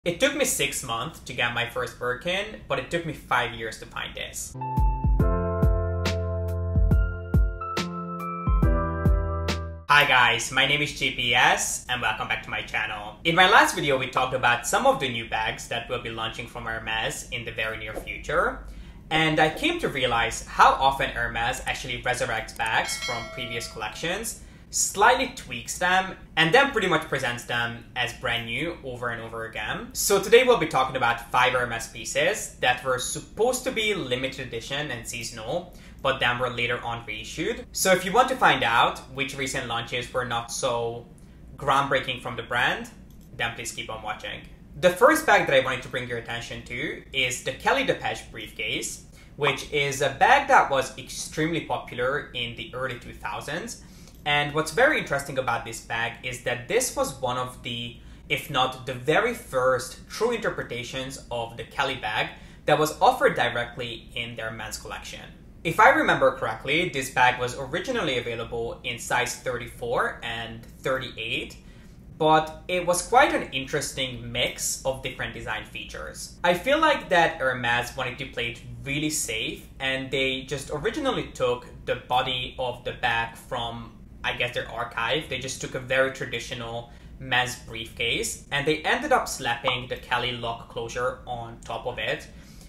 It took me 6 months to get my first Birkin, but it took me 5 years to find this. Hi guys, my name is JPS and welcome back to my channel. In my last video, we talked about some of the new bags that will be launching from Hermes in the very near future. And I came to realize how often Hermes actually resurrects bags from previous collections, slightly tweaks them, and then pretty much presents them as brand new over and over again. So today we'll be talking about 5 Hermes pieces that were supposed to be limited edition and seasonal, but then were later on reissued. So if you want to find out which recent launches were not so groundbreaking from the brand, then please keep on watching. The first bag that I wanted to bring your attention to is the Kelly Depeche briefcase, which is a bag that was extremely popular in the early 2000s. And what's very interesting about this bag is that this was one of the, if not the very first true interpretations of the Kelly bag that was offered directly in their men's collection. If I remember correctly, this bag was originally available in size 34 and 38, but it was quite an interesting mix of different design features. I feel like that Hermes wanted to play it really safe, and they just originally took the body of the bag from, I guess, their archive. They just took a very traditional men's briefcase and they ended up slapping the Kelly lock closure on top of it,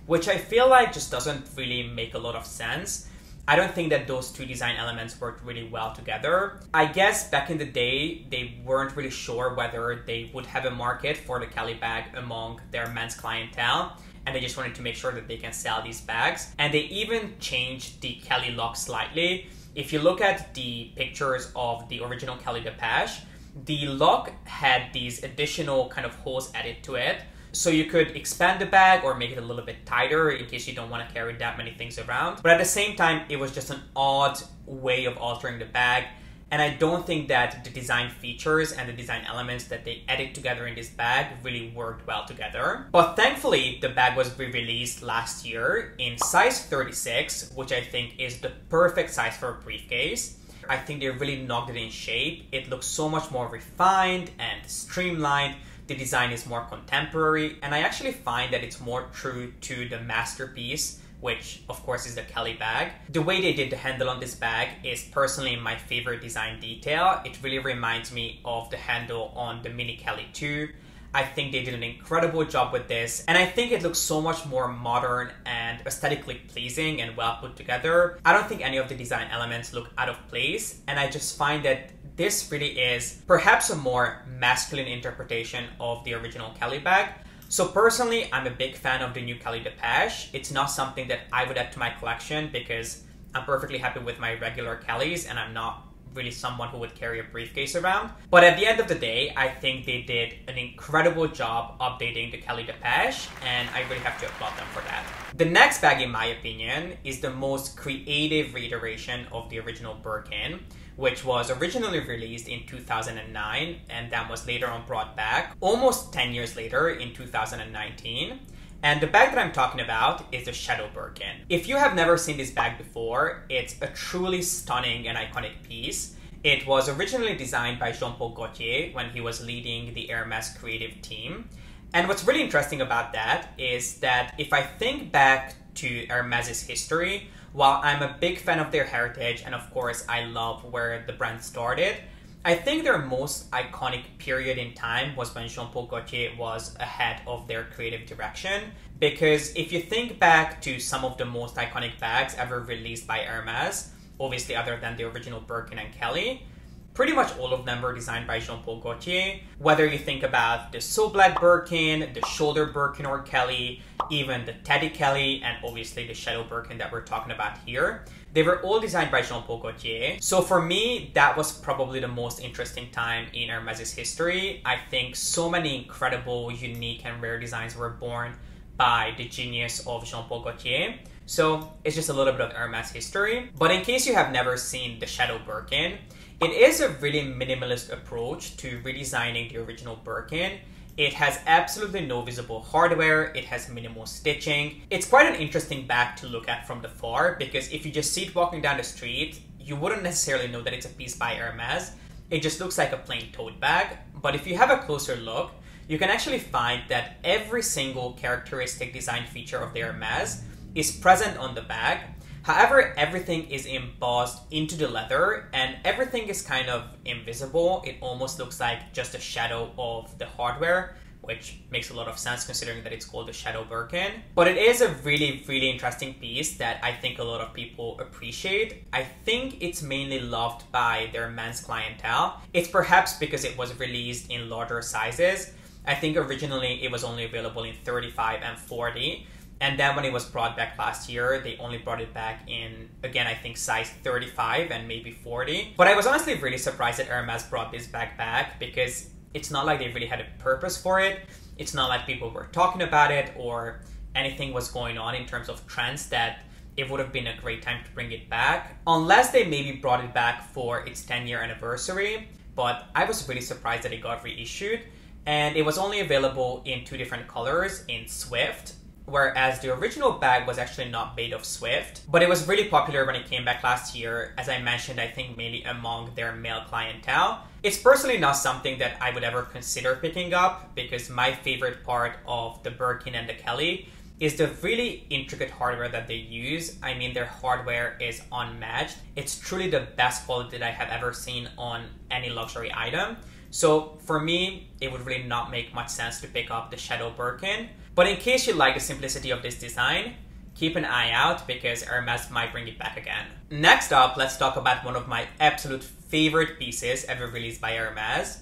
which I feel like just doesn't really make a lot of sense. I don't think that those two design elements worked really well together. I guess back in the day, they weren't really sure whether they would have a market for the Kelly bag among their men's clientele, and they just wanted to make sure that they can sell these bags. And they even changed the Kelly lock slightly. If you look at the pictures of the original Kelly Depeche, the lock had these additional kind of holes added to it. So you could expand the bag or make it a little bit tighter in case you don't want to carry that many things around. But at the same time, it was just an odd way of altering the bag. And I don't think that the design features and the design elements that they added together in this bag really worked well together. But thankfully, the bag was re-released last year in size 36, which I think is the perfect size for a briefcase. I think they really knocked it in shape. It looks so much more refined and streamlined. The design is more contemporary, and I actually find that it's more true to the masterpiece, which of course is the Kelly bag. The way they did the handle on this bag is personally my favorite design detail. It really reminds me of the handle on the Mini Kelly 2. I think they did an incredible job with this, and I think it looks so much more modern and aesthetically pleasing and well put together. I don't think any of the design elements look out of place, and I just find that this really is perhaps a more masculine interpretation of the original Kelly bag. So personally, I'm a big fan of the new Kelly Depeche. It's not something that I would add to my collection because I'm perfectly happy with my regular Kellys and I'm not really someone who would carry a briefcase around. But at the end of the day, I think they did an incredible job updating the Kelly Depeche, and I really have to applaud them for that. The next bag, in my opinion, is the most creative reiteration of the original Birkin, which was originally released in 2009 and then was later on brought back almost 10 years later in 2019. And the bag that I'm talking about is the Shadow Birkin. If you have never seen this bag before, it's a truly stunning and iconic piece. It was originally designed by Jean-Paul Gaultier when he was leading the Hermes creative team. And what's really interesting about that is that if I think back to Hermes's history, while I'm a big fan of their heritage and of course I love where the brand started, I think their most iconic period in time was when Jean-Paul Gaultier was ahead of their creative direction. Because if you think back to some of the most iconic bags ever released by Hermes, obviously other than the original Birkin and Kelly, pretty much all of them were designed by Jean-Paul Gaultier. Whether you think about the So Black Birkin, the Shoulder Birkin or Kelly, even the Teddy Kelly, and obviously the Shadow Birkin that we're talking about here, they were all designed by Jean-Paul Gaultier. So for me, that was probably the most interesting time in Hermes's history. I think so many incredible, unique, and rare designs were born by the genius of Jean-Paul Gaultier. So it's just a little bit of Hermes history. But in case you have never seen the Shadow Birkin, it is a really minimalist approach to redesigning the original Birkin. It has absolutely no visible hardware, it has minimal stitching. It's quite an interesting bag to look at from the far because if you just see it walking down the street, you wouldn't necessarily know that it's a piece by Hermes. It just looks like a plain tote bag. But if you have a closer look, you can actually find that every single characteristic design feature of the Hermes is present on the bag. However, everything is embossed into the leather and everything is kind of invisible. It almost looks like just a shadow of the hardware, which makes a lot of sense considering that it's called the Shadow Birkin. But it is a really, really interesting piece that I think a lot of people appreciate. I think it's mainly loved by their men's clientele. It's perhaps because it was released in larger sizes. I think originally it was only available in 35 and 40. And then when it was brought back last year, they only brought it back in, again, I think size 35 and maybe 40. But I was honestly really surprised that Hermes brought this bag back because it's not like they really had a purpose for it. It's not like people were talking about it or anything was going on in terms of trends that it would have been a great time to bring it back. Unless they maybe brought it back for its 10-year anniversary. But I was really surprised that it got reissued. And it was only available in 2 different colors in Swift, whereas the original bag was actually not made of Swift. But it was really popular when it came back last year, as I mentioned, I think mainly among their male clientele. It's personally not something that I would ever consider picking up because my favorite part of the Birkin and the Kelly is the really intricate hardware that they use. I mean, their hardware is unmatched. It's truly the best quality that I have ever seen on any luxury item. So for me, it would really not make much sense to pick up the Shadow Birkin. But in case you like the simplicity of this design, keep an eye out because Hermes might bring it back again. Next up, let's talk about one of my absolute favorite pieces ever released by Hermes.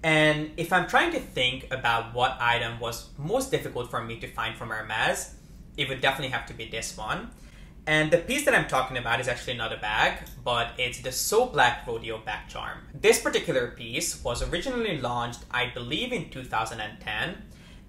And if I'm trying to think about what item was most difficult for me to find from Hermes, it would definitely have to be this one. And the piece that I'm talking about is actually not a bag, but it's the So Black Rodeo bag charm. This particular piece was originally launched, I believe, in 2010.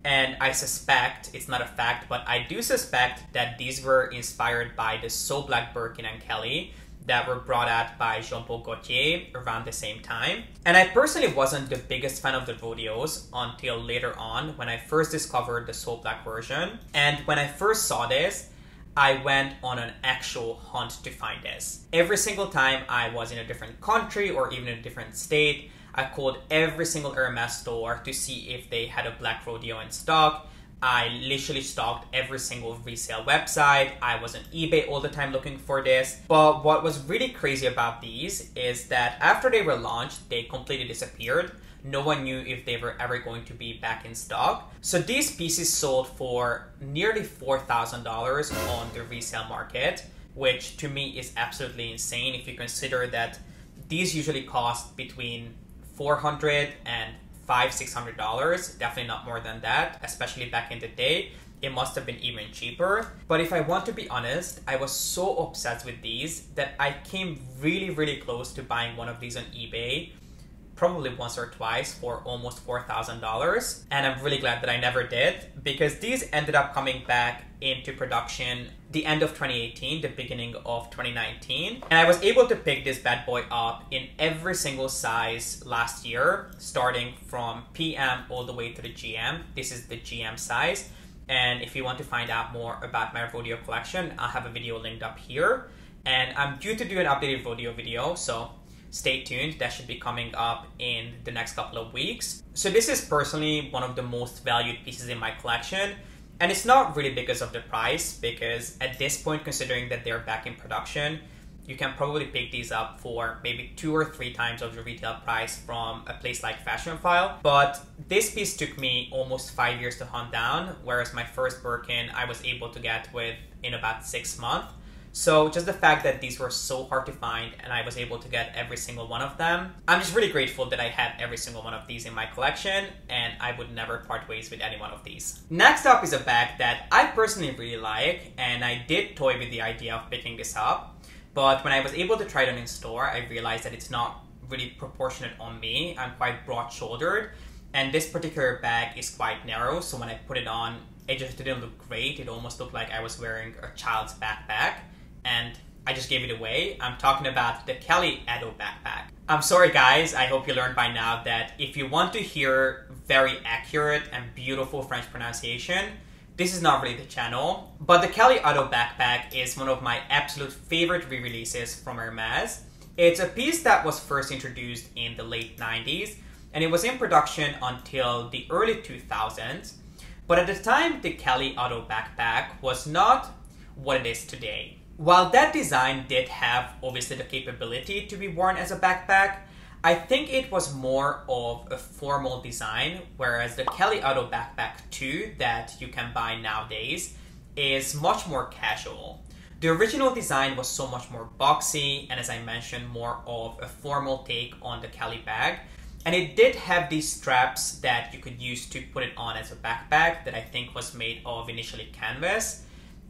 And I suspect, it's not a fact, but I do suspect that these were inspired by the So Black Birkin and Kelly that were brought out by Jean-Paul Gaultier around the same time. And I personally wasn't the biggest fan of the rodeos until later on when I first discovered the So Black version. And when I first saw this, I went on an actual hunt to find this. Every single time I was in a different country or even in a different state, I called every single Hermes store to see if they had a black rodeo in stock. I literally stalked every single resale website. I was on eBay all the time looking for this. But what was really crazy about these is that after they were launched, they completely disappeared. No one knew if they were ever going to be back in stock. So these pieces sold for nearly $4,000 on the resale market, which to me is absolutely insane if you consider that these usually cost between $400 and $500-600, definitely not more than that, especially back in the day. It must have been even cheaper. But if I want to be honest, I was so obsessed with these that I came really close to buying one of these on eBay, probably once or twice for almost $4,000. And I'm really glad that I never did because these ended up coming back into production the end of 2018, the beginning of 2019. And I was able to pick this bad boy up in every single size last year, starting from PM all the way to the GM. This is the GM size. And if you want to find out more about my rodeo collection, I'll have a video linked up here. And I'm due to do an updated rodeo video, so stay tuned. That should be coming up in the next couple of weeks. So this is personally one of the most valued pieces in my collection. And it's not really because of the price, because at this point, considering that they're back in production, you can probably pick these up for maybe 2 or 3 times of the retail price from a place like Fashionphile. But this piece took me almost 5 years to hunt down, whereas my first Birkin I was able to get in about 6 months. So just the fact that these were so hard to find and I was able to get every single one of them, I'm just really grateful that I have every single one of these in my collection and I would never part ways with any one of these. Next up is a bag that I personally really like, and I did toy with the idea of picking this up, but when I was able to try it on in store, I realized that it's not really proportionate on me. I'm quite broad-shouldered and this particular bag is quite narrow, so when I put it on, it just didn't look great. It almost looked like I was wearing a child's backpack. And I just gave it away. I'm talking about the Kelly Ado backpack. I'm sorry guys, I hope you learned by now that if you want to hear very accurate and beautiful French pronunciation, this is not really the channel. But the Kelly Ado backpack is one of my absolute favorite re-releases from Hermes. It's a piece that was first introduced in the late 90s, and it was in production until the early 2000s. But at the time, the Kelly Otto backpack was not what it is today. While that design did have obviously the capability to be worn as a backpack, I think it was more of a formal design, whereas the Kelly Otto Backpack 2 that you can buy nowadays is much more casual. The original design was so much more boxy and, as I mentioned, more of a formal take on the Kelly bag. And it did have these straps that you could use to put it on as a backpack that I think was made of initially canvas.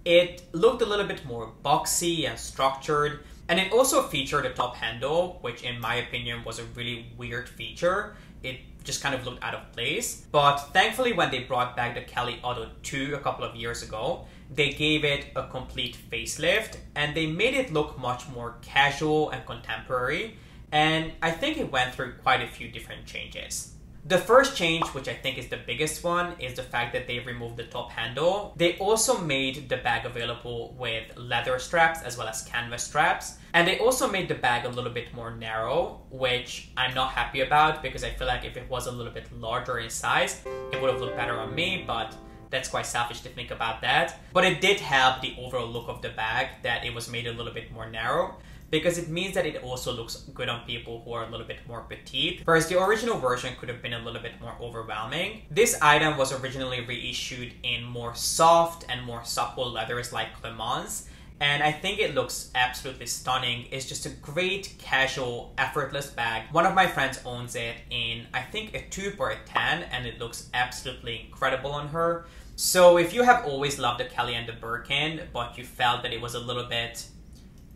It looked a little bit more boxy and structured. And it also featured a top handle, which in my opinion was a really weird feature. It just kind of looked out of place. But thankfully, when they brought back the Kelly Otto 2 a couple of years ago, they gave it a complete facelift and they made it look much more casual and contemporary. And I think it went through quite a few different changes. The first change, which I think is the biggest one, is the fact that they removed the top handle. They also made the bag available with leather straps as well as canvas straps. And they also made the bag a little bit more narrow, which I'm not happy about because I feel like if it was a little bit larger in size, it would have looked better on me, but that's quite selfish to think about that. But it did help the overall look of the bag that it was made a little bit more narrow, because it means that it also looks good on people who are a little bit more petite, whereas the original version could have been a little bit more overwhelming. This item was originally reissued in more soft and more supple leathers like Clemence, and I think it looks absolutely stunning. It's just a great, casual, effortless bag. One of my friends owns it in, I think, a taupe or a tan, and it looks absolutely incredible on her. So if you have always loved the Kelly and the Birkin, but you felt that it was a little bit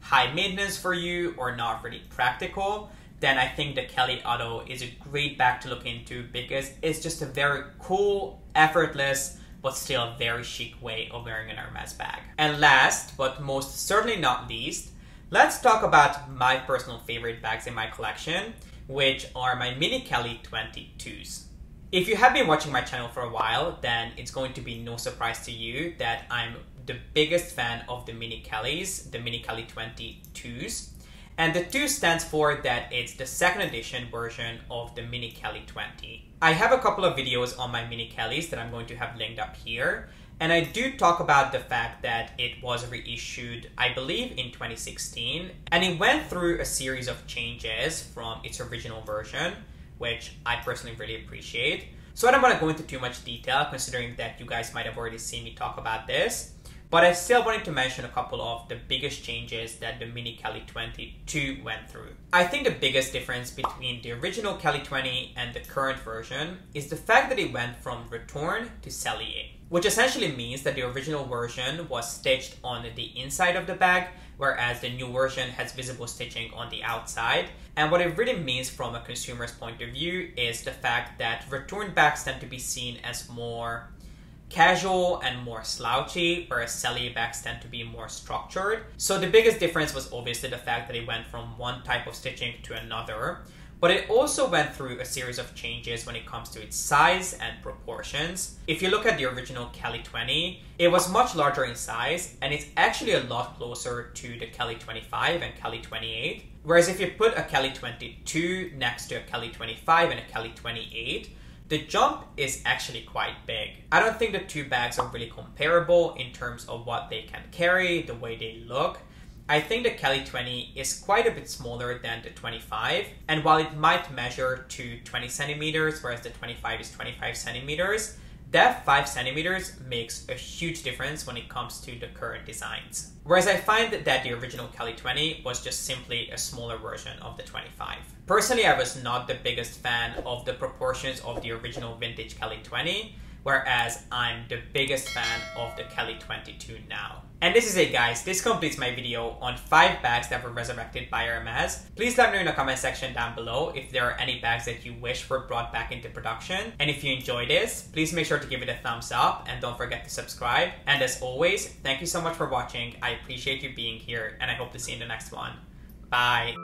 high maintenance for you or not really practical, then I think the Kelly Otto is a great bag to look into because it's just a very cool, effortless, but still very chic way of wearing an Hermes bag. And last, but most certainly not least, let's talk about my personal favorite bags in my collection, which are my Mini Kelly 22s. If you have been watching my channel for a while, then it's going to be no surprise to you that I'm the biggest fan of the Mini Kellys, the Mini Kelly 22s. And the 2 stands for that it's the second edition version of the Mini Kelly 20. I have a couple of videos on my Mini Kellys that I'm going to have linked up here. And I do talk about the fact that it was reissued, I believe, in 2016. And it went through a series of changes from its original version, which I personally really appreciate. So I don't want to go into too much detail considering that you guys might have already seen me talk about this. But I still wanted to mention a couple of the biggest changes that the Mini Kelly 22 went through. I think the biggest difference between the original Kelly 20 and the current version is the fact that it went from retourne to sellier, which essentially means that the original version was stitched on the inside of the bag, whereas the new version has visible stitching on the outside. And what it really means from a consumer's point of view is the fact that retourne bags tend to be seen as more casual and more slouchy, whereas sellier bags tend to be more structured. So the biggest difference was obviously the fact that it went from one type of stitching to another, but it also went through a series of changes when it comes to its size and proportions. If you look at the original Kelly 20, it was much larger in size, and it's actually a lot closer to the Kelly 25 and Kelly 28. Whereas if you put a Kelly 22 next to a Kelly 25 and a Kelly 28, the jump is actually quite big. I don't think the 2 bags are really comparable in terms of what they can carry, the way they look. I think the Kelly 20 is quite a bit smaller than the 25, and while it might measure to 20 centimeters, whereas the 25 is 25 centimeters, that 5 centimeters makes a huge difference when it comes to the current designs. Whereas I find that the original Kelly 20 was just simply a smaller version of the 25. Personally, I was not the biggest fan of the proportions of the original vintage Kelly 20, whereas I'm the biggest fan of the Kelly 22 now. And this is it, guys. This completes my video on 5 bags that were resurrected by Hermes. Please let me know in the comment section down below if there are any bags that you wish were brought back into production. And if you enjoyed this, please make sure to give it a thumbs up and don't forget to subscribe. And as always, thank you so much for watching. I appreciate you being here and I hope to see you in the next one. Bye.